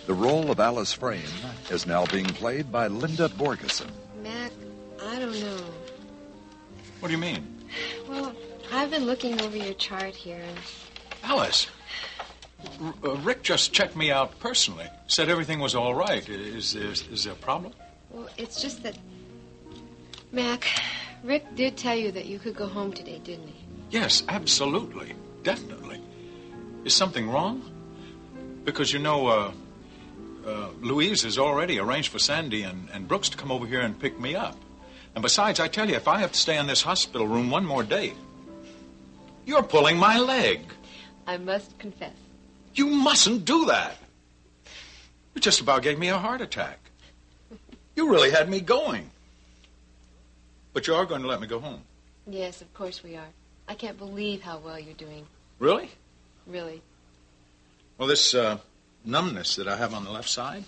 The role of Alice Frame is now being played by Linda Borgeson. Mac, I don't know. What do you mean? Well, I've been looking over your chart here and... Alice, Rick just checked me out personally. Said everything was all right. Is there a problem? Well, it's just that... Mac, Rick did tell you that you could go home today, didn't he? Yes, absolutely. Definitely. Is something wrong? Because, Louise has already arranged for Sandy and Brooks to come over here and pick me up. And besides, I tell you, if I have to stay in this hospital room one more day, you're pulling my leg. I must confess. You mustn't do that. You just about gave me a heart attack. You really had me going. But you are going to let me go home. Yes, of course we are. I can't believe how well you're doing. Really? Really. Well, this numbness that I have on the left side?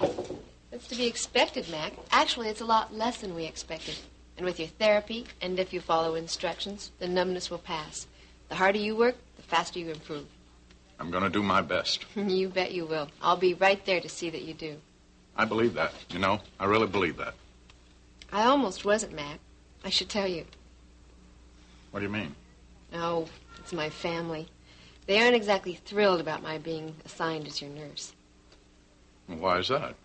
Oh, that's to be expected, Mac. Actually, it's a lot less than we expected. And with your therapy, and if you follow instructions, the numbness will pass. The harder you work, the faster you improve. I'm going to do my best. You bet you will. I'll be right there to see that you do. I believe that. I really believe that. I almost wasn't, Mac. I should tell you. What do you mean? Oh, it's my family. They aren't exactly thrilled about my being assigned as your nurse. Why is that?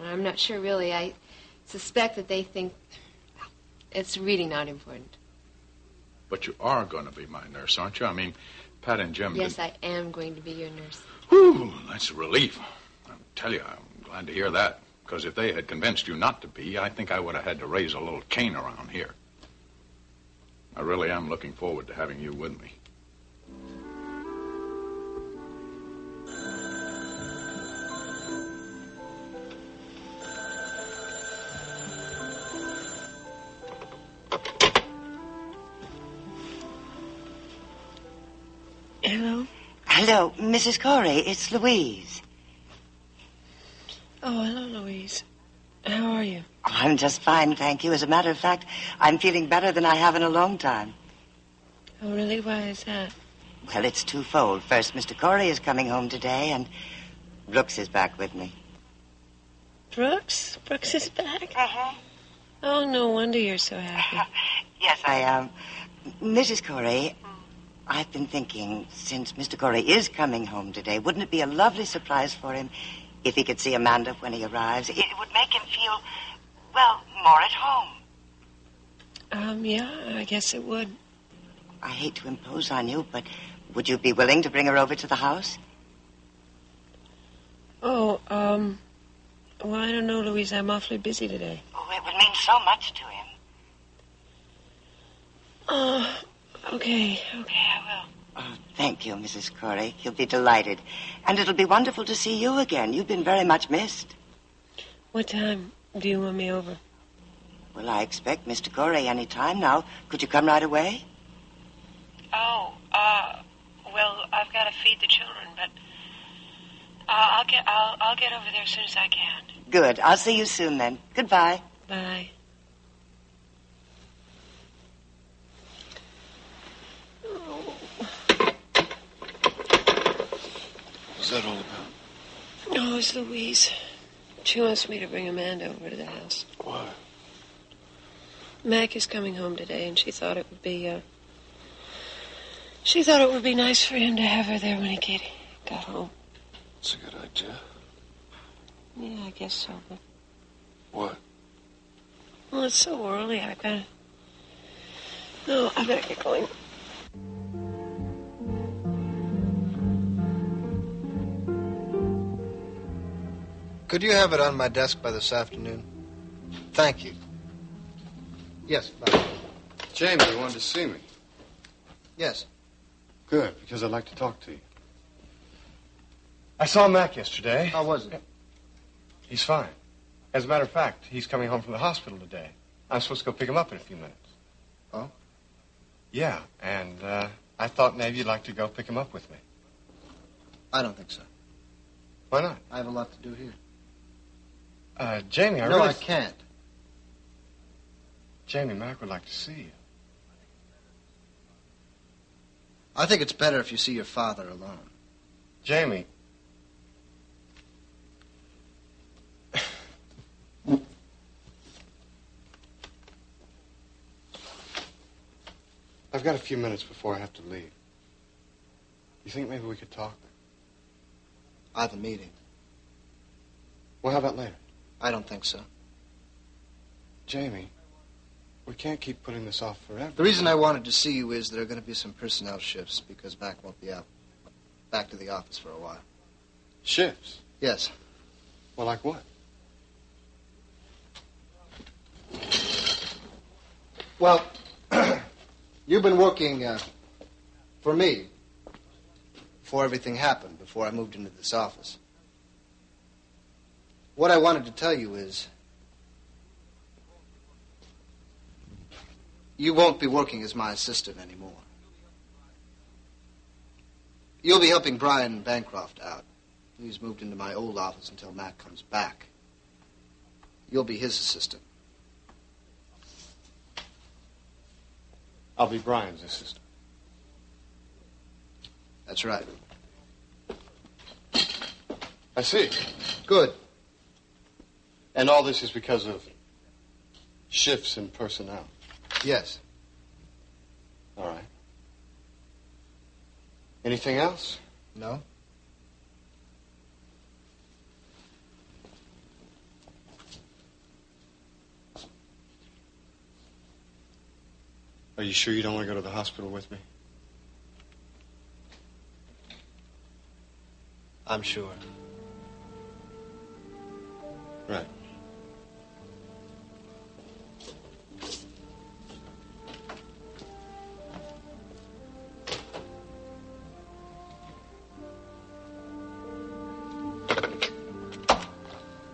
I'm not sure, really. I suspect that they think, well, it's really not important. But you are going to be my nurse, aren't you? I mean, Pat and Jim... Yes, I am going to be your nurse. Whew, that's a relief. I tell you, I'm glad to hear that. Because if they had convinced you not to be, I think I would have had to raise a little cane around here. I really am looking forward to having you with me. Hello? Hello, Mrs. Corey. It's Louise. Oh, hello, Louise. How are you? Oh, I'm just fine, thank you. As a matter of fact, I'm feeling better than I have in a long time. Oh, really? Why is that? Well, it's twofold. First, Mr. Corey is coming home today, and Brooks is back with me. Brooks? Brooks is back? Uh-huh. Oh, no wonder you're so happy. Yes, I am. Mrs. Corey, I've been thinking, since Mr. Corey is coming home today, wouldn't it be a lovely surprise for him if he could see Amanda when he arrives? It would make him feel, well, more at home. Yeah, I guess it would. I hate to impose on you, but would you be willing to bring her over to the house? Oh, well, I don't know, Louise. I'm awfully busy today. Oh, it would mean so much to him. Oh, okay, I will. Oh, thank you, Mrs. Corey. He'll be delighted. And it'll be wonderful to see you again. You've been very much missed. What time do you want me over? Well, I expect Mr. Corey any time now. Could you come right away? Oh, well, I've got to feed the children, but I'll get over there as soon as I can. Good. I'll see you soon then. Goodbye. Bye. What's that all about? Oh, it's Louise. She wants me to bring Amanda over to the house. Why? Mac is coming home today, and she thought it would be nice for him to have her there when he got home. That's a good idea. Yeah, I guess so, but... What? Well, it's so early, I better get going. Could you have it on my desk by this afternoon? Thank you. Yes, bye. James, you wanted to see me. Yes. Good, because I'd like to talk to you. I saw Mac yesterday. How was it? He's fine. As a matter of fact, he's coming home from the hospital today. I'm supposed to go pick him up in a few minutes. Oh? Yeah, and I thought maybe you'd like to go pick him up with me. I don't think so. Why not? I have a lot to do here. Jamie, No, I can't. Jamie, Mac would like to see you. I think it's better if you see your father alone. Jamie, got a few minutes before I have to leave. You think maybe we could talk? I have a meeting. Well, how about later? I don't think so. Jamie, we can't keep putting this off forever. The reason I wanted to see you is there are going to be some personnel shifts because Mac won't be out. Back to the office for a while. Shifts? Yes. Well, like what? Well, you've been working for me before everything happened, before I moved into this office. What I wanted to tell you is you won't be working as my assistant anymore. You'll be helping Brian Bancroft out. He's moved into my old office until Mac comes back. You'll be his assistant. I'll be Brian's assistant. That's right. I see. Good. And all this is because of shifts in personnel. Yes. All right. Anything else? No? Are you sure you don't want to go to the hospital with me? I'm sure. Right.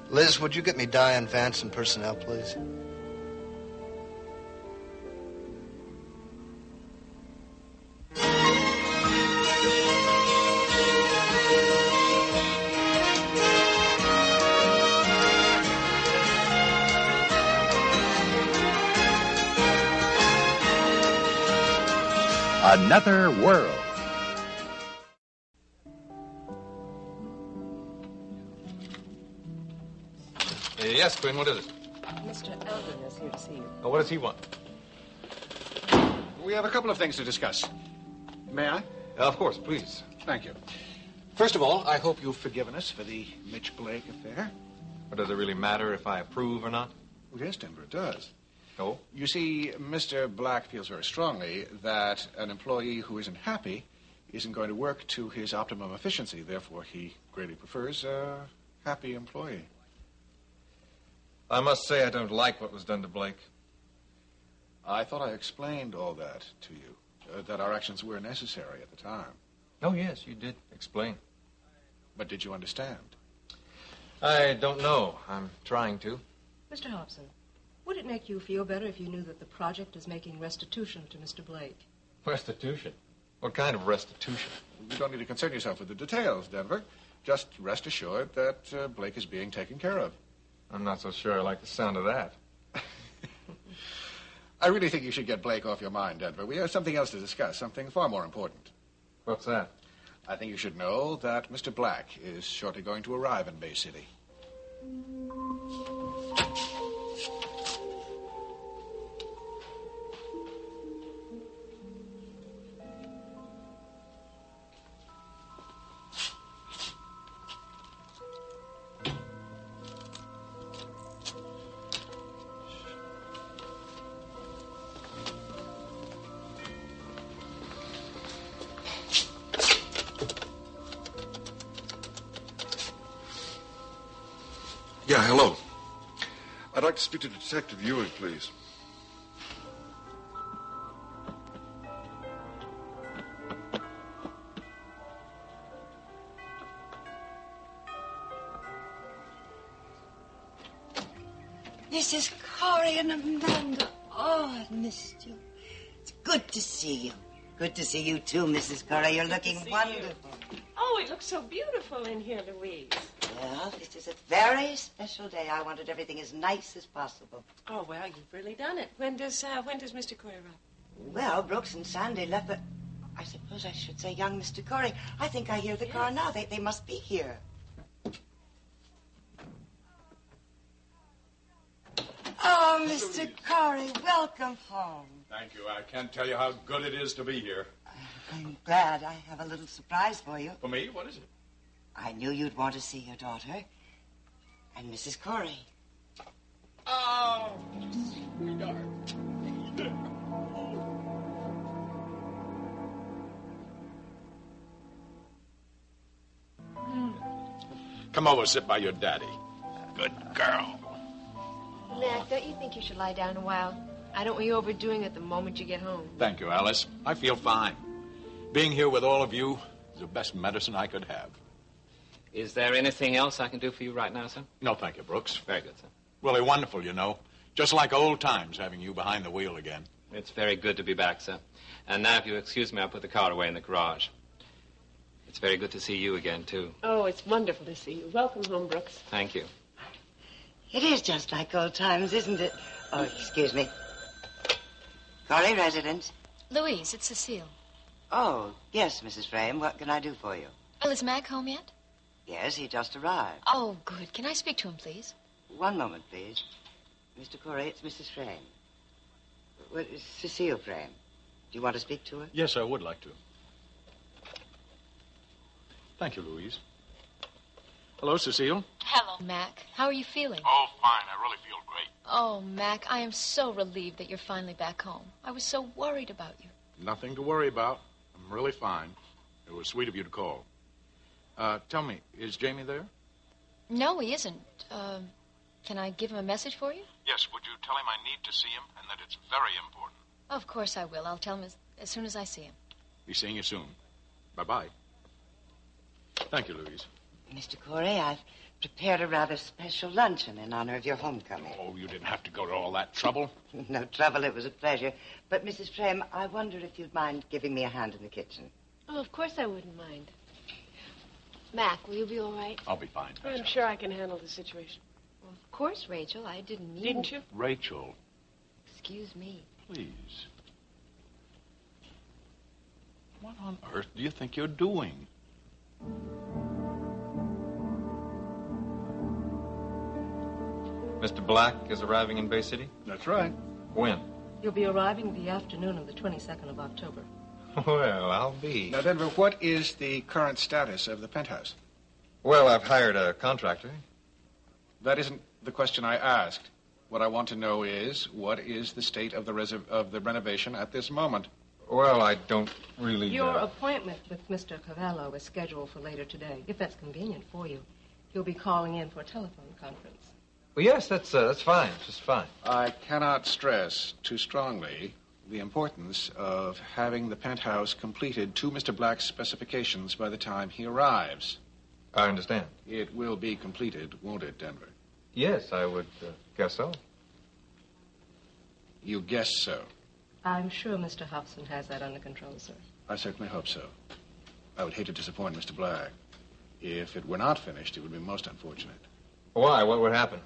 Liz, would you get me Diane Vance and personnel, please? Another world. Yes, Quinn, what is it? Mr. Eldon is here to see you. Oh, what does he want? We have a couple of things to discuss. May I? Of course, please. Thank you. First of all, I hope you've forgiven us for the Mitch Blake affair. But does it really matter if I approve or not? Well, yes, Denver, it does. Oh? You see, Mr. Black feels very strongly that an employee who isn't happy isn't going to work to his optimum efficiency. Therefore, he greatly prefers a happy employee. I must say I don't like what was done to Blake. I thought I explained all that to you, that our actions were necessary at the time. Oh, yes, you did explain. But did you understand? I don't know. I'm trying to. Mr. Hobson, would it make you feel better if you knew that the project is making restitution to Mr. Blake? Restitution? What kind of restitution? You don't need to concern yourself with the details, Denver. Just rest assured that Blake is being taken care of. I'm not so sure I like the sound of that. I really think you should get Blake off your mind, Denver. We have something else to discuss, something far more important. What's that? I think you should know that Mr. Black is shortly going to arrive in Bay City. Yeah, hello. I'd like to speak to Detective Ewing, please. Mrs. Corey and Amanda. Oh, I've missed you. It's good to see you. Good to see you, too, Mrs. Corey. You're looking wonderful. Oh, it looks so beautiful in here, Louise. Well, this is a very special day. I wanted everything as nice as possible. Oh, well, you've really done it. When does Mr. Corey arrive? Well, Brooks and Sandy left the... I suppose I should say young Mr. Corey. I think I hear the car now. They must be here. Oh, Mr. Corey, welcome home. Thank you. I can't tell you how good it is to be here. I'm glad. I have a little surprise for you. For me? What is it? I knew you'd want to see your daughter and Mrs. Corey. Oh, sweetheart. Come over, sit by your daddy. Good girl. Mac, don't you think you should lie down a while? I don't want you overdoing it the moment you get home. Thank you, Alice. I feel fine. Being here with all of you is the best medicine I could have. Is there anything else I can do for you right now, sir? No, thank you, Brooks. Very good, sir. Really wonderful, you know. Just like old times, having you behind the wheel again. It's very good to be back, sir. And now, if you excuse me, I'll put the car away in the garage. It's very good to see you again, too. Oh, it's wonderful to see you. Welcome home, Brooks. Thank you. It is just like old times, isn't it? Oh, excuse me. Corey residence. Louise, it's Cecile. Oh, yes, Mrs. Frame. What can I do for you? Well, is Mac home yet? Yes, he just arrived. Oh, good. Can I speak to him, please? One moment, please. Mr. Corey, it's Mrs. Frame. Well, it's Cecile Frame. Do you want to speak to her? Yes, I would like to. Thank you, Louise. Hello, Cecile. Hello, Mac. How are you feeling? Oh, fine. I really feel great. Oh, Mac, I am so relieved that you're finally back home. I was so worried about you. Nothing to worry about. I'm really fine. It was sweet of you to call. Tell me, is Jamie there? No, he isn't. Can I give him a message for you? Yes, would you tell him I need to see him and that it's very important? Of course I will. I'll tell him as soon as I see him. Be seeing you soon. Bye-bye. Thank you, Louise. Mr. Corey, I've prepared a rather special luncheon in honor of your homecoming. Oh, you didn't have to go to all that trouble. No trouble. It was a pleasure. But, Mrs. Frame, I wonder if you'd mind giving me a hand in the kitchen. Oh, of course I wouldn't mind. Mac, will you be all right? I'll be fine. I'm sure I can handle the situation. Well, of course, Rachel. I didn't mean... Didn't you? Rachel, Excuse me. please. What on earth do you think you're doing? Mr. Black is arriving in Bay City? That's right. When? You'll be arriving the afternoon of the 22nd of October. Well, I'll be. Now, Denver, what is the current status of the penthouse? Well, I've hired a contractor. That isn't the question I asked. What I want to know is, what is the state of the renovation at this moment? Well, I don't really... Your appointment with Mr. Cavallo is scheduled for later today, if that's convenient for you. He'll be calling in for a telephone conference. Well, yes, that's fine. Just fine. I cannot stress too strongly the importance of having the penthouse completed to Mr. Black's specifications by the time he arrives. I understand. It will be completed, won't it, Denver? Yes, I would guess so. You guess so. I'm sure Mr. Hobson has that under control, sir. I certainly hope so. I would hate to disappoint Mr. Black. If it were not finished, it would be most unfortunate. Why? What would happen?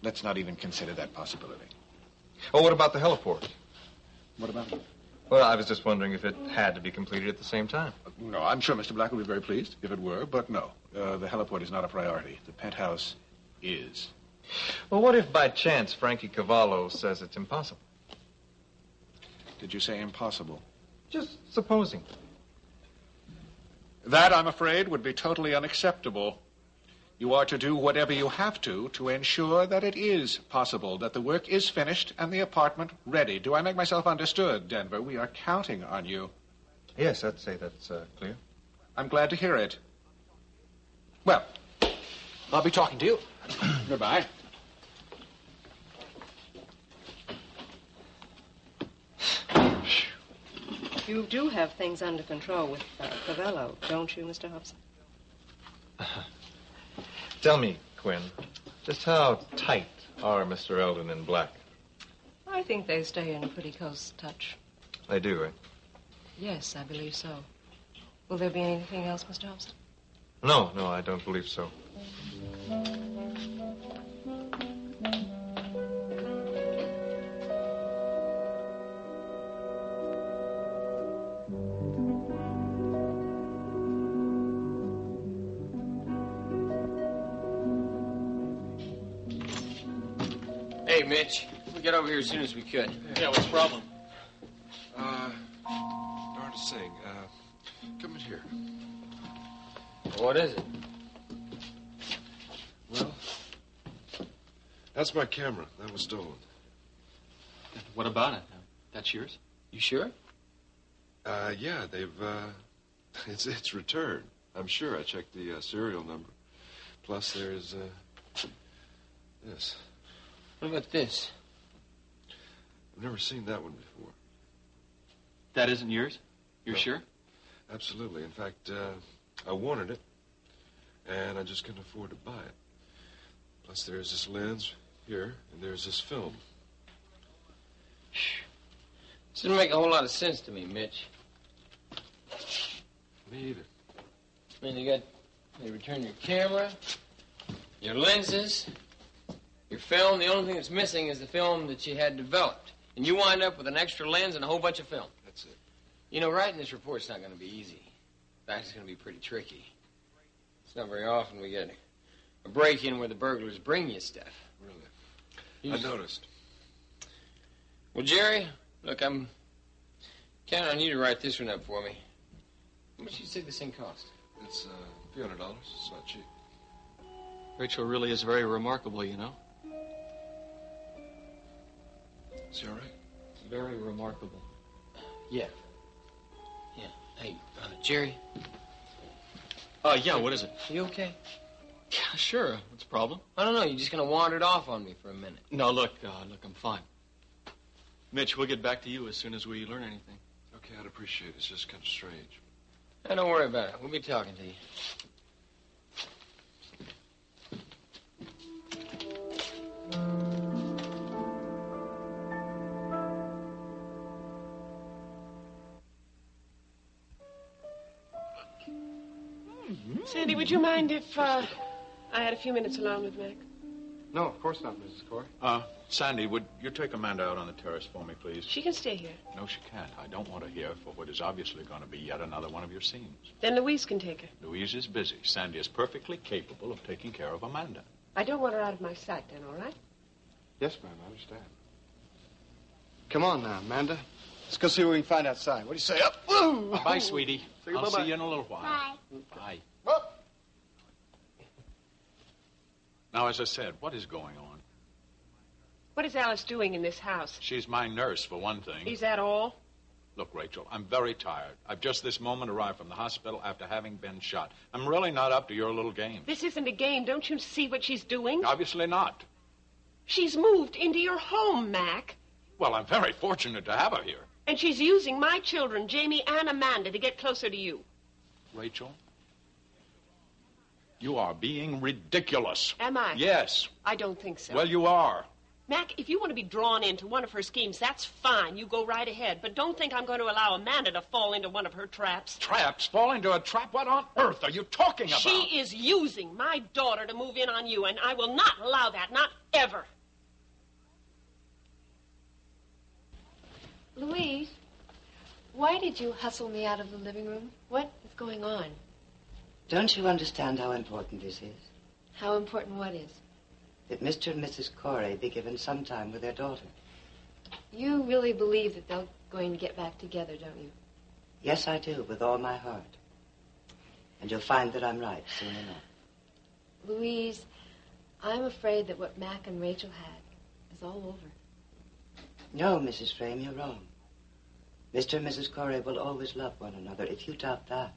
Let's not even consider that possibility. Oh, what about the heliport? What about it? Well, I was just wondering if it had to be completed at the same time. No, I'm sure Mr. Black would be very pleased if it were, but no. The heliport is not a priority. The penthouse is. Well, what if by chance Frankie Cavallo says it's impossible? Did you say impossible? Just supposing. That, I'm afraid, would be totally unacceptable. You are to do whatever you have to ensure that it is possible, that the work is finished and the apartment ready. Do I make myself understood, Denver? We are counting on you. Yes, I'd say that's clear. I'm glad to hear it. Well, I'll be talking to you. Goodbye. You do have things under control with Cavallo, don't you, Mr. Hobson? Tell me, Quinn, just how tight are Mr. Eldon and Black? I think they stay in pretty close touch. They do, right? Yes, I believe so. Will there be anything else, Mr. Hobson? No, I don't believe so. Hey, Mitch. get over here as soon as we could. Yeah, what's the problem? Hard to sing. Come in here. What is it? Well, that's my camera. That was stolen. What about it? That's yours? You sure? Yeah, they've, it's returned. I'm sure. I checked the serial number. Plus, there's, this. What about this? I've never seen that one before. That isn't yours? You're No. sure? Absolutely. In fact, I wanted it, and I just couldn't afford to buy it. Plus, there's this lens here, and there's this film. This doesn't make a whole lot of sense to me, Mitch. Me either. I mean, they return your camera, your lenses, your film. The only thing that's missing is the film that you had developed. And you wind up with an extra lens and a whole bunch of film. That's it. You know, writing this report's not going to be easy. In fact, it's going to be pretty tricky. It's not very often we get a break-in where the burglars bring you stuff. Really? I noticed. Well, Jerry, look, I'm counting on you to write this one up for me. How much do you say this thing cost? It's a few $100. It's not cheap. Rachel really is very remarkable, you know. Is he all right? Very remarkable. Yeah. Yeah. Hey, Jerry. Yeah, what is it? You okay? Yeah, sure. What's the problem? I don't know. You're just going to wander it off on me for a minute. No, look, I'm fine. Mitch, we'll get back to you as soon as we learn anything. Okay, I'd appreciate it. It's just kind of strange. Hey, don't worry about it. We'll be talking to you. Sandy, would you mind if I had a few minutes alone with Mac? No, of course not, Mrs. Corey. Sandy, would you take Amanda out on the terrace for me, please? She can stay here. No, she can't. I don't want her here for what is obviously going to be yet another one of your scenes. Then Louise can take her. Louise is busy. Sandy is perfectly capable of taking care of Amanda. I don't want her out of my sight, then, all right? Yes, ma'am, I understand. Come on now, Amanda. Let's go see what we can find outside. What do you say? Up! Woo! Bye, sweetie. See you, I'll bye-bye. see you in a little while. Bye. Bye. Up! Now, as I said, what is going on? What is Alice doing in this house? She's my nurse, for one thing. Is that all? Look, Rachel, I'm very tired. I've just this moment arrived from the hospital after having been shot. I'm really not up to your little game. This isn't a game. Don't you see what she's doing? Obviously not. She's moved into your home, Mac. Well, I'm very fortunate to have her here. And she's using my children, Jamie and Amanda, to get closer to you. Rachel, you are being ridiculous. Am I? Yes. I don't think so. Well, you are. Mac, if you want to be drawn into one of her schemes, that's fine. You go right ahead. But don't think I'm going to allow Amanda to fall into one of her traps. Traps? Fall into a trap? What on earth are you talking about? She is using my daughter to move in on you, and I will not allow that. Not ever. Louise, why did you hustle me out of the living room? What is going on? Don't you understand how important this is? How important what is? That Mr. and Mrs. Corey be given some time with their daughter. You really believe that they're going to get back together, don't you? Yes, I do, with all my heart. And you'll find that I'm right soon enough. Louise, I'm afraid that what Mac and Rachel had is all over. No, Mrs. Frame, you're wrong. Mr. and Mrs. Corey will always love one another. If you doubt that,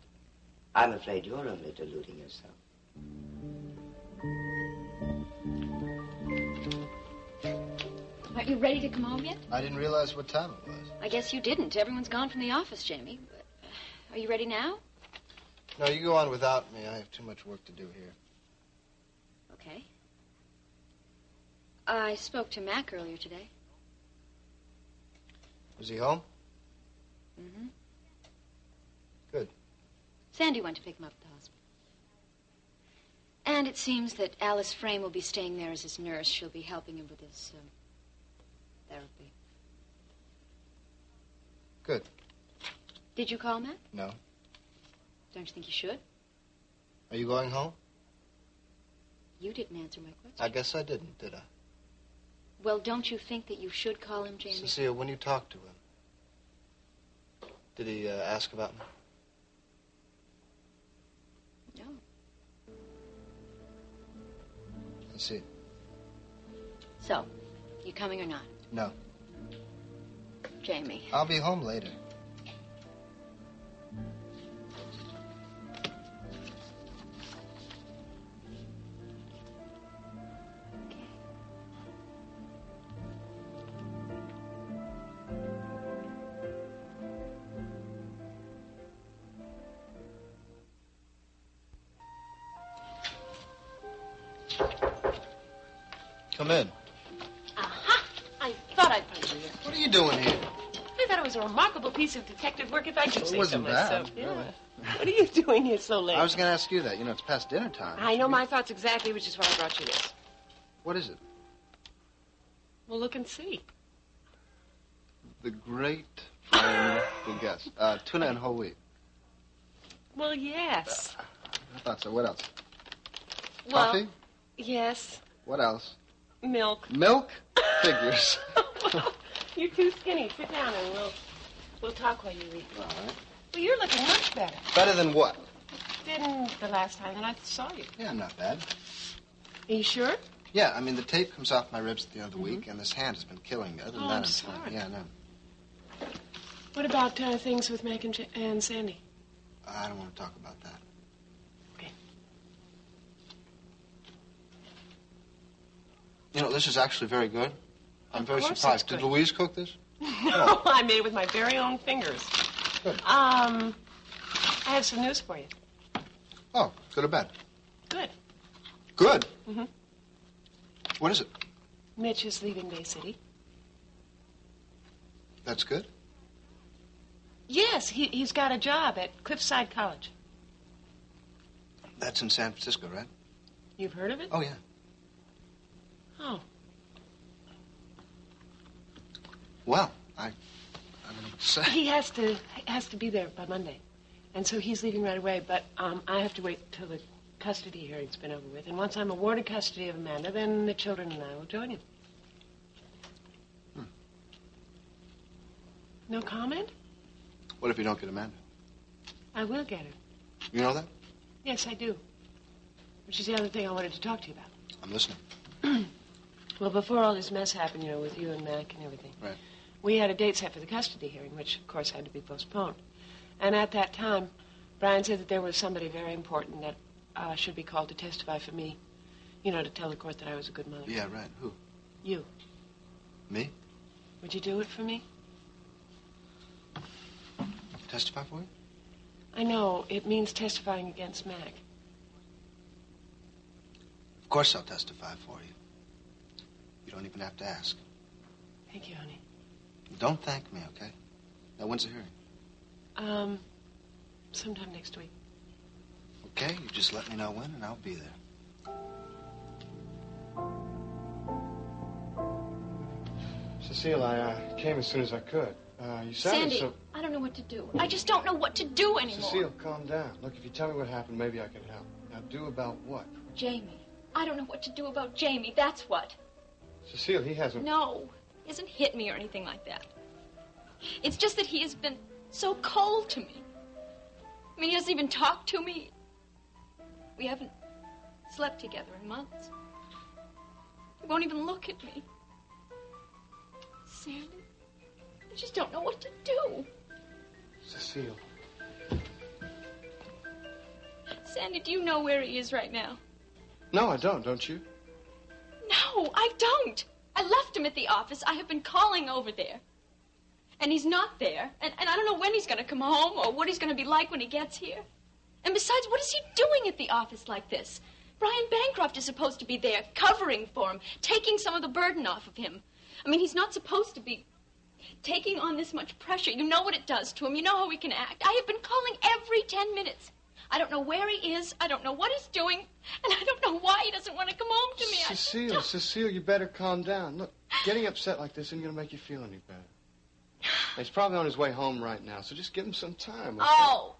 I'm afraid you're only deluding yourself. Aren't you ready to come home yet? I didn't realize what time it was. I guess you didn't. Everyone's gone from the office, Jamie. But, are you ready now? No, you go on without me. I have too much work to do here. Okay. I spoke to Mac earlier today. Was he home? Mm-hmm. Good. Sandy went to pick him up at the hospital. And it seems that Alice Frame will be staying there as his nurse. She'll be helping him with his therapy. Good. Did you call Mac? No. Don't you think you should? Are you going home? You didn't answer my question. I guess I didn't, did I? Well, don't you think that you should call him, Jamie? Cecile, when you talked to him, did he ask about me? No. I see. So, you coming or not? No. Jamie. I'll be home later. Come in. Aha! I thought I'd find you here. What are you doing here? I thought it was a remarkable piece of detective work, if I do It say so wasn't myself. bad, Yeah. really. What are you doing here so late? I was going to ask you that. You know, it's past dinner time. I know my thoughts exactly, which is why I brought you this. What is it? Well, look and see. The great flame guess. Tuna and whole wheat. Well, yes. I thought so. What else? Well, Coffee? yes. What else? Milk. Milk? Figures. You're too skinny. Sit down and we'll talk while you eat. All right. Well, you're looking much better Better than what? than the last time that I saw you. Yeah, not bad. Are you sure? Yeah, I mean, the tape comes off my ribs at the end of the week, and this hand has been killing me. Other than Oh, that, I'm it's fine. sorry. Yeah, no. What about things with Mac and Sandy? I don't want to talk about that. Okay. You know, this is actually very good. I'm very course surprised. it's Did good. Louise cook this? No, I made it with my very own fingers. Good. I have some news for you. Oh, good or bad? Good. Good? Mm-hmm. What is it? Mitch is leaving Bay City. That's good? Yes, he's got a job at Cliffside College. That's in San Francisco, right? You've heard of it? Oh, yeah. Oh. Well, I don't know what to say. He has to be there by Monday. And so he's leaving right away, but I have to wait till the custody hearing's been over with. And once I'm awarded custody of Amanda, then the children and I will join him. No comment? What if you don't get Amanda? I will get her. You know that? Yes, I do. Which is the other thing I wanted to talk to you about. I'm listening. Well, before all this mess happened, you know, with you and Mac and everything, Right. we had a date set for the custody hearing, which, of course, had to be postponed. And at that time, Brian said that there was somebody very important that should be called to testify for me. You know, to tell the court that I was a good mother. Yeah, right. Who? You. Me? Would you do it for me? Testify for you? I know. It means testifying against Mac. Of course I'll testify for you. You don't even have to ask. Thank you, honey. Don't thank me, okay? Now, when's the hearing? Sometime next week. Okay, you just let me know when, and I'll be there. Cecile, I came as soon as I could. You sounded Sandy, so... I don't know what to do. I just don't know what to do anymore. Cecile, calm down. Look, if you tell me what happened, maybe I can help. Now, do about what? Jamie. I don't know what to do about Jamie, that's what. Cecile, he hasn't... No, he hasn't hit me or anything like that. It's just that he has been so cold to me. I mean, he doesn't even talk to me. We haven't slept together in months. He won't even look at me. Sandy, I just don't know what to do. Cecile. Sandy, do you know where he is right now? No, I don't you? No, I don't. I left him at the office. I have been calling over there. And he's not there. And I don't know when he's going to come home or what he's going to be like when he gets here. And besides, what is he doing at the office like this? Brian Bancroft is supposed to be there, covering for him, taking some of the burden off of him. I mean, he's not supposed to be taking on this much pressure. You know what it does to him. You know how he can act. I have been calling every 10 minutes. I don't know where he is. I don't know what he's doing. And I don't know why he doesn't want to come home to me. Cecile, you better calm down. Look, getting upset like this isn't going to make you feel any better. He's probably on his way home right now, so just give him some time. Okay? Oh,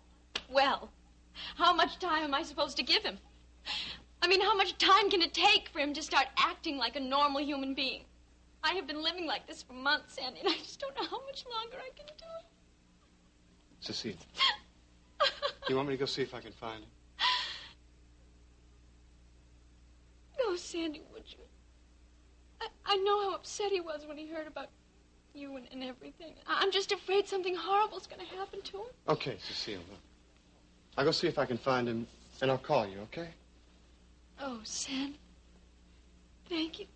well, how much time am I supposed to give him? I mean, how much time can it take for him to start acting like a normal human being? I have been living like this for months, Sandy, and I just don't know how much longer I can do it. Cecile, you want me to go see if I can find him? No, Sandy, would you? I know how upset he was when he heard about you and everything. I'm just afraid something horrible's going to happen to him. Okay, Cecile, look. I'll go see if I can find him, and I'll call you, okay? Oh, Sandy. Thank you.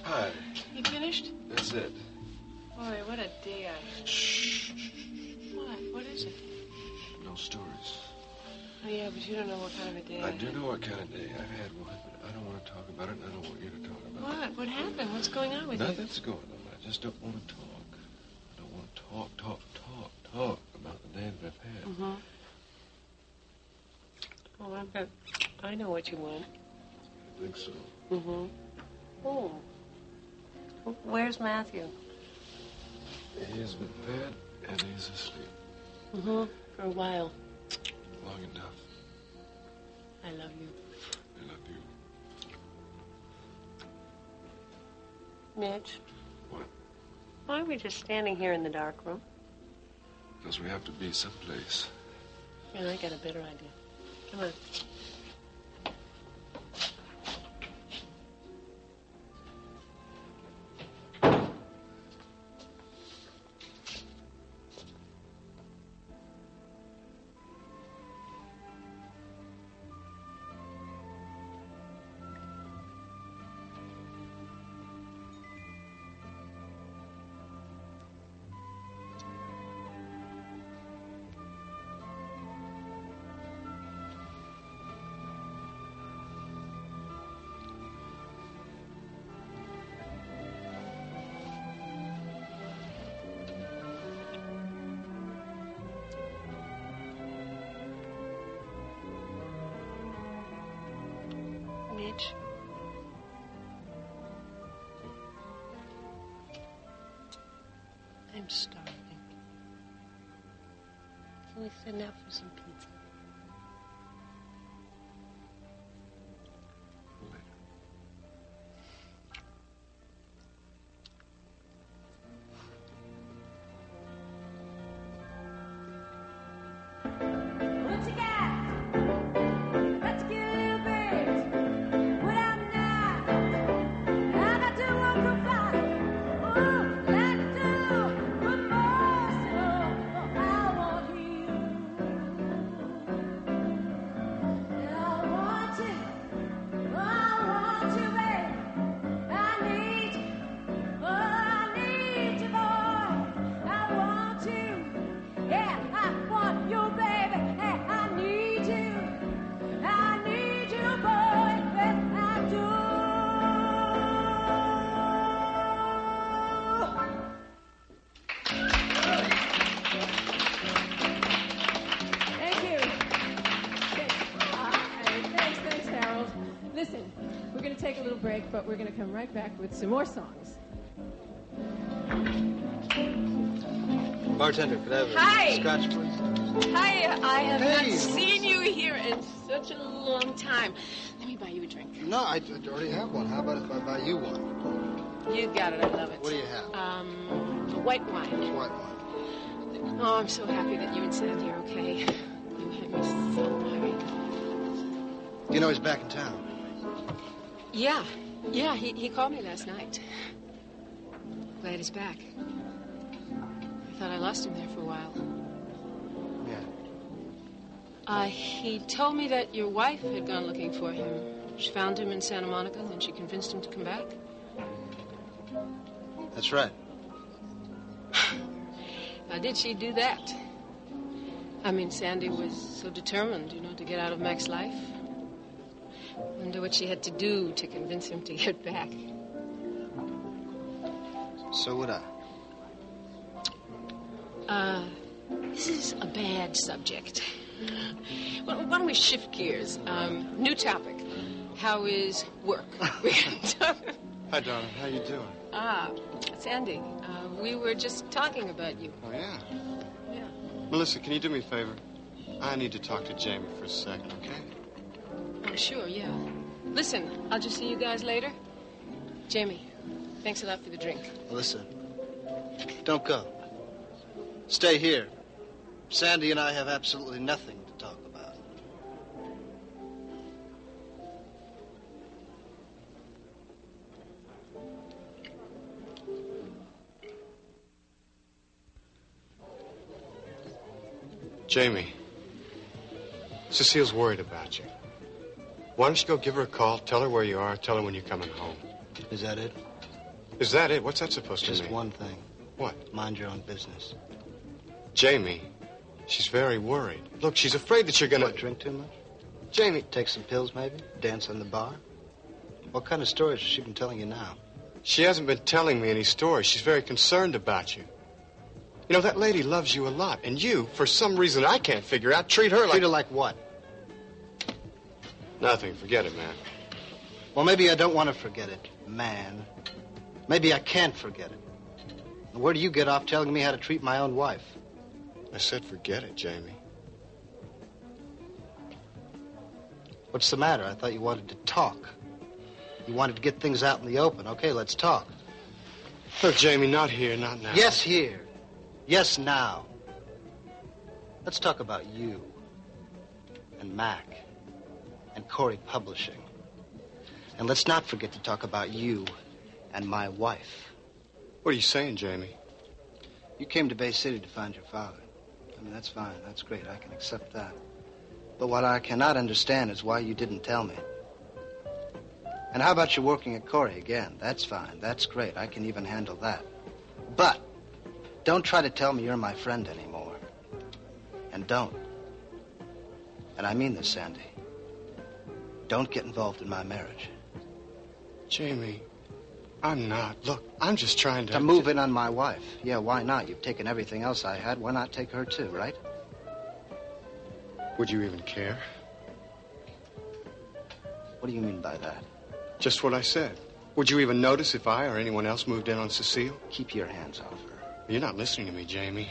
Hi. You finished? That's it. Boy, what a day I had. Shh. What? What is it? No stories. Oh, yeah, but you don't know what kind of a day I do know what kind of day I've had one, but I don't want to talk about it, and I don't want you to talk about it. What? What happened? What's going on with you? Nothing's going on. I just don't want to talk. I don't want to talk about the day that I've had. Mm-hmm. Oh, I know what you want. I think so. Mm-hmm. Oh. Where's Matthew? He's been fed and he's asleep. Mm-hmm. For a while. Long enough. I love you. I love you. Mitch. What? Why are we just standing here in the dark room? Because we have to be someplace. Yeah, I got a better idea. Come on. Mitch. I'm starving. Can we send out for some pizza? What you got? Let's get a little bit. What I'm not. I got to walk a fight. Oh, like I do. But most of all, I want you. I want you. I want you, babe. I need you. Oh, I need you, boy. I want you. Yeah, I want you, baby. Hey, I need you. I need you, boy. Yes, I do. Thank you. Thanks, Harold. Listen, we're going to take a little break, but we're going to come right back with some more songs. Bartender, could I have a Hi. scotch, please? Hi, I have Hey. not seen you here in such a long time. Let me buy you a drink. No, I already have one. How about if I buy you one? You got it. I love it. What do you have? White wine. White wine. Oh, I'm so happy that you and Sandy are okay. You had me so worried. You know he's back in town. Yeah, he called me last night. Glad he's back. I thought I lost him there for a while. Yeah. He told me that your wife had gone looking for him. She found him in Santa Monica, and then she convinced him to come back. That's right. How did she do that? I mean, Sandy was so determined, to get out of Mac's life. Wonder what she had to do to convince him to get back. So would I. This is a bad subject. Well, why don't we shift gears? New topic. How is work? Hi, darling. How you doing? Sandy, we were just talking about you. Oh, yeah? Yeah. Melissa, can you do me a favor? I need to talk to Jamie for a second, okay? Oh, sure, yeah. Listen, I'll just see you guys later. Jamie, thanks a lot for the drink. Melissa, don't go. Stay here. Sandy and I have absolutely nothing to talk about. Jamie, Cecile's worried about you. Why don't you go give her a call, tell her where you are, tell her when you're coming home. Is that it? Is that it? What's that supposed to mean? Just one thing. What? Mind your own business. Jamie, she's very worried. Look, she's afraid that you're gonna... What, drink too much? Jamie... Take some pills, maybe? Dance in the bar? What kind of stories has she been telling you now? She hasn't been telling me any stories. She's very concerned about you. You know, that lady loves you a lot, and you, for some reason I can't figure out, treat her like... Treat her like what? Nothing. Forget it, man. Well, maybe I don't want to forget it, man. Maybe I can't forget it. Where do you get off telling me how to treat my own wife? I said forget it, Jamie. What's the matter? I thought you wanted to talk. You wanted to get things out in the open. Okay, let's talk. Look, Jamie, not here, not now. Yes, here. Yes, now. Let's talk about you and Mac and Corey Publishing. And let's not forget to talk about you and my wife. What are you saying, Jamie? You came to Bay City to find your father. I mean, that's fine. That's great. I can accept that. But what I cannot understand is why you didn't tell me. And how about you working at Corey again? That's fine. That's great. I can even handle that. But don't try to tell me you're my friend anymore. And don't. And I mean this, Sandy. Don't get involved in my marriage. Jamie, I'm not. Look, I'm just trying to... To move in on my wife. Yeah, why not? You've taken everything else I had. Why not take her too, right? Would you even care? What do you mean by that? Just what I said. Would you even notice if I or anyone else moved in on Cecile? Keep your hands off her. You're not listening to me, Jamie.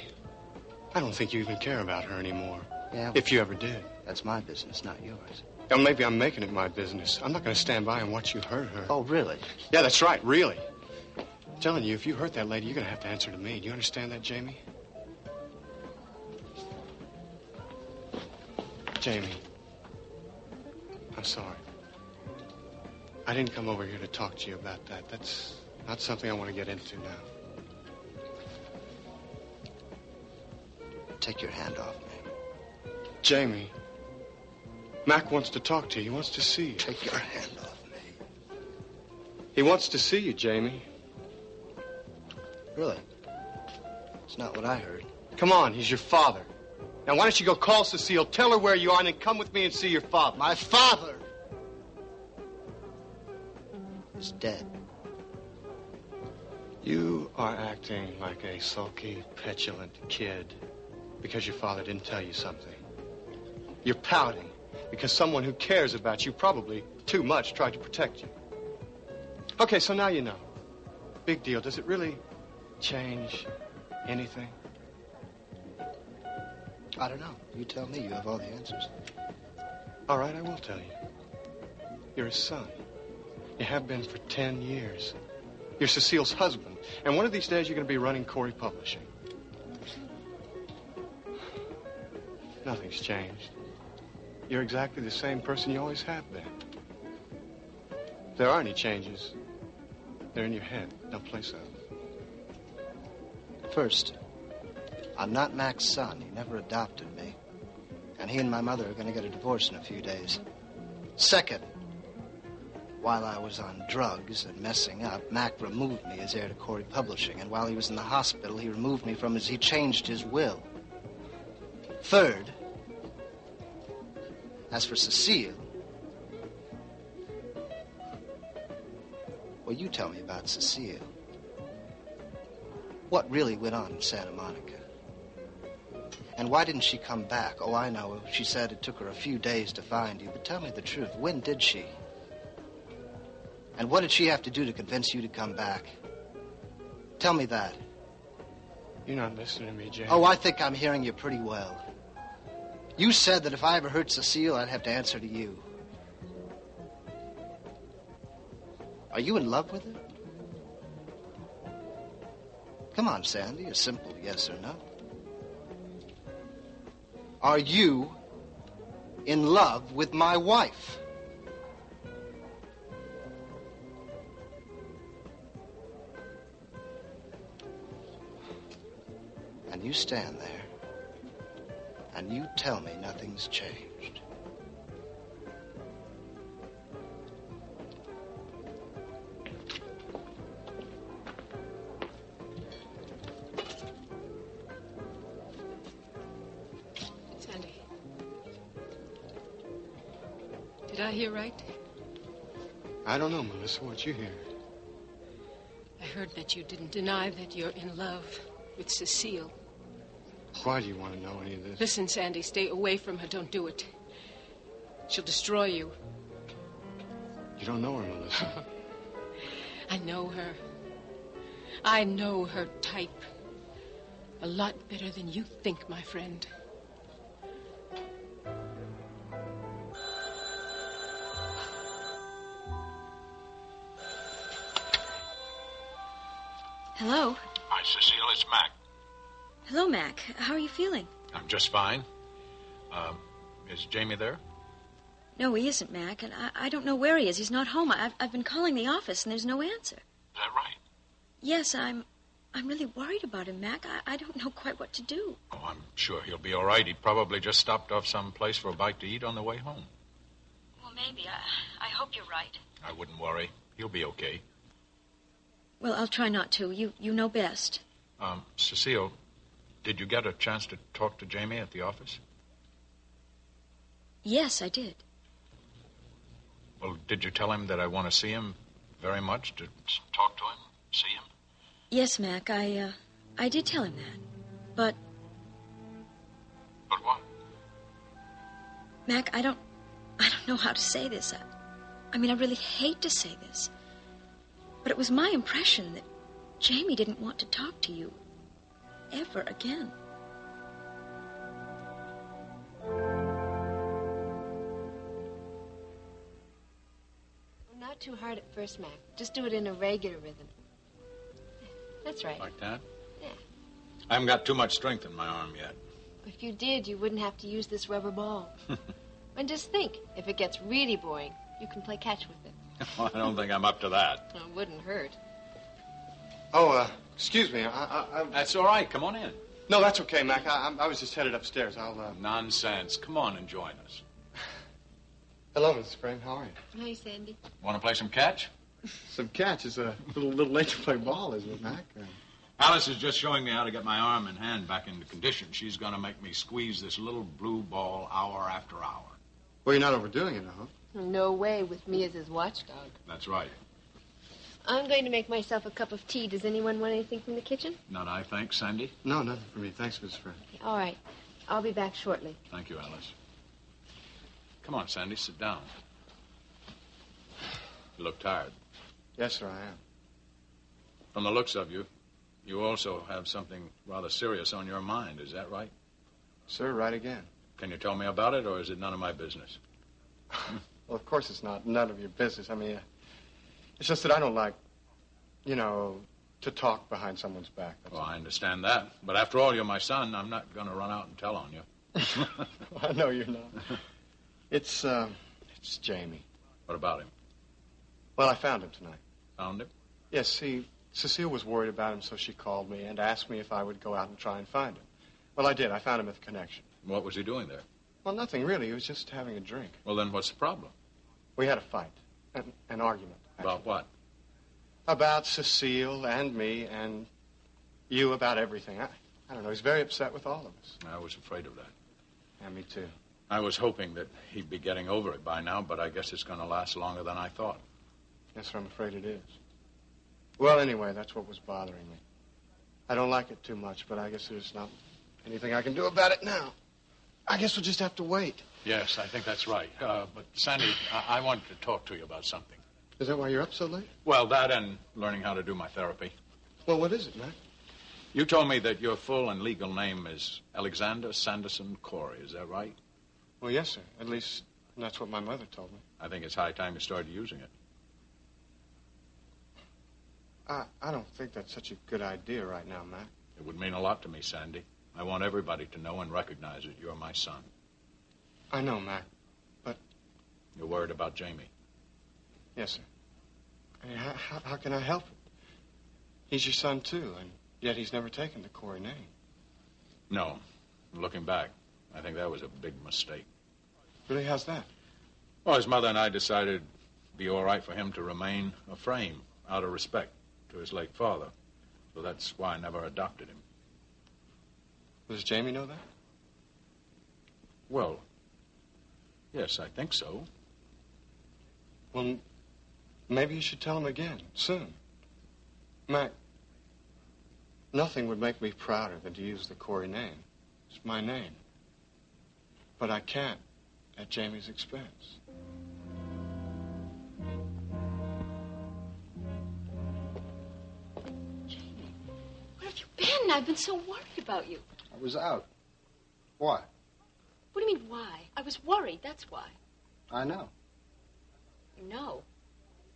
I don't think you even care about her anymore. Yeah. If you ever did. That's my business, not yours. Now, maybe I'm making it my business. I'm not going to stand by and watch you hurt her. Oh, really? Yeah, that's right, really. I'm telling you, if you hurt that lady, you're going to have to answer to me. Do you understand that, Jamie? Jamie, I'm sorry. I didn't come over here to talk to you about that. That's not something I want to get into now. Take your hand off me. Jamie, Mac wants to talk to you. He wants to see you. Take your hand off me. He wants to see you, Jamie. Really? It's not what I heard. Come on, he's your father. Now, why don't you go call Cecile, tell her where you are, and then come with me and see your father. My father is dead. You are acting like a sulky, petulant kid because your father didn't tell you something. You're pouting because someone who cares about you, probably too much, tried to protect you. Okay, so now you know. Big deal. Does it really change anything? I don't know. You tell me. You have all the answers. All right, I will tell you. You're his son. You have been for 10 years. You're Cecile's husband. And one of these days, you're going to be running Corey Publishing. Nothing's changed. You're exactly the same person you always have been. If there are any changes, they're in your head. Don't place them. First, I'm not Mac's son. He never adopted me. And he and my mother are going to get a divorce in a few days. Second, while I was on drugs and messing up, Mac removed me as heir to Corey Publishing. And while he was in the hospital, he removed me from he changed his will. Third, as for Cecile, well, you tell me about Cecile. What really went on in Santa Monica? And why didn't she come back? Oh, I know. She said it took her a few days to find you. But tell me the truth. When did she? And what did she have to do to convince you to come back? Tell me that. You're not listening to me, Jay. Oh, I think I'm hearing you pretty well. You said that if I ever hurt Cecile, I'd have to answer to you. Are you in love with her? Come on, Sandy. A simple yes or no. Are you in love with my wife? And you stand there, and you tell me nothing's changed. Sandy. Did I hear right? I don't know, Melissa. What'd you hear? I heard that you didn't deny that you're in love with Cecile. Why do you want to know any of this? Listen, Sandy, stay away from her. Don't do it. She'll destroy you. You don't know her, Melissa. I know her. I know her type. A lot better than you think, my friend. Hello. Hi, Cecile. It's Mac. Hello, Mac. How are you feeling? I'm just fine. Is Jamie there? No, he isn't, Mac, and I don't know where he is. He's not home. I've been calling the office, and there's no answer. Is that right? Yes, I'm really worried about him, Mac. I don't know quite what to do. Oh, I'm sure he'll be all right. He probably just stopped off some place for a bite to eat on the way home. Well, maybe. I hope you're right. I wouldn't worry. He'll be okay. Well, I'll try not to. You know best. Cecile, did you get a chance to talk to Jamie at the office? Yes, I did. Well, did you tell him that I want to see him very much, to talk to him, see him? Yes, Mac, I did tell him that. But... But what? Mac, I don't know how to say this. I mean, I really hate to say this. But it was my impression that Jamie didn't want to talk to you ever again. Not too hard at first, Mac. Just do it in a regular rhythm. That's right. Like that? Yeah. I haven't got too much strength in my arm yet. If you did, you wouldn't have to use this rubber ball. And just think, if it gets really boring, you can play catch with it. Well, I don't think I'm up to that. Well, it wouldn't hurt. Oh, excuse me. That's all right. Come on in. No, that's okay, Mac. I was just headed upstairs. Nonsense. Come on and join us. Hello, Mrs. Frame. How are you? Hi, Sandy. Want to play some catch? Some catch. It's a little late to play ball, isn't it, Mac? Alice is just showing me how to get my arm and hand back into condition. She's going to make me squeeze this little blue ball hour after hour. Well, you're not overdoing it, huh? No way, with me as his watchdog. That's right. I'm going to make myself a cup of tea. Does anyone want anything from the kitchen? Not I, thanks, Sandy. No, nothing for me. Thanks, Mrs. Frame. All right. I'll be back shortly. Thank you, Alice. Come on, Sandy, sit down. You look tired. Yes, sir, I am. From the looks of you, you also have something rather serious on your mind. Is that right? Sir, right again. Can you tell me about it, or is it none of my business? Well, of course it's none of your business. I mean, it's just that I don't like, to talk behind someone's back. Well, I understand that. But after all, you're my son. I'm not going to run out and tell on you. I know you're not. It's Jamie. What about him? Well, I found him tonight. Found him? Yes, see, Cecile was worried about him, so she called me and asked me if I would go out and try and find him. Well, I did. I found him at the Connection. What was he doing there? Well, nothing really. He was just having a drink. Well, then what's the problem? We had a fight. An argument. Actually. About what? About Cecile and me and you, about everything. I don't know. He's very upset with all of us. I was afraid of that. Yeah, me too. I was hoping that he'd be getting over it by now, but I guess it's going to last longer than I thought. Yes, sir, I'm afraid it is. Well, anyway, that's what was bothering me. I don't like it too much, but I guess there's not anything I can do about it now. I guess we'll just have to wait. Yes, I think that's right. But, Sandy, I wanted to talk to you about something. Is that why you're up so late? Well, that and learning how to do my therapy. Well, what is it, Mac? You told me that your full and legal name is Alexander Sanderson Corey. Is that right? Well, yes, sir. At least that's what my mother told me. I think it's high time you started using it. I don't think that's such a good idea right now, Mac. It would mean a lot to me, Sandy. I want everybody to know and recognize that you're my son. I know, Mac, but... You're worried about Jamie? Yes, sir. I mean, how can I help it? He's your son, too, and yet he's never taken the Corey name. No. Looking back, I think that was a big mistake. Really, how's that? Well, his mother and I decided it'd be all right for him to remain a frame, out of respect to his late father. So that's why I never adopted him. Does Jamie know that? Well, yes, I think so. Well, maybe you should tell him again, soon. Mac, nothing would make me prouder than to use the Corey name. It's my name. But I can't at Jamie's expense. Where have you been? I've been so worried about you. I was out. Why? What do you mean, why? I was worried, that's why. I know. You know?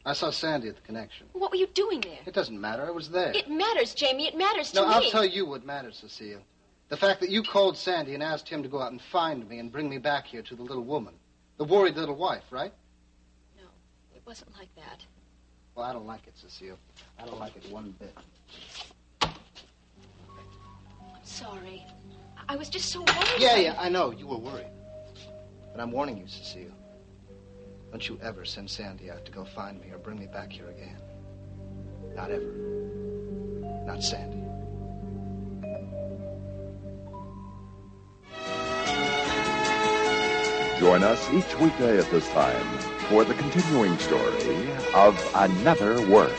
I saw Sandy at the Connection. What were you doing there? It doesn't matter. I was there. It matters, Jamie. It matters to No, me. I'll tell you what matters, Cecile. The fact that you called Sandy and asked him to go out and find me and bring me back here to the little woman. The worried little wife, right? No, it wasn't like that. Well, I don't like it, Cecile. I don't like it one bit. I'm sorry. I was just so worried. Yeah, I know. You were worried. But I'm warning you, Cecile. Don't you ever send Sandy out to go find me or bring me back here again. Not ever. Not Sandy. Join us each weekday at this time for the continuing story of Another Word.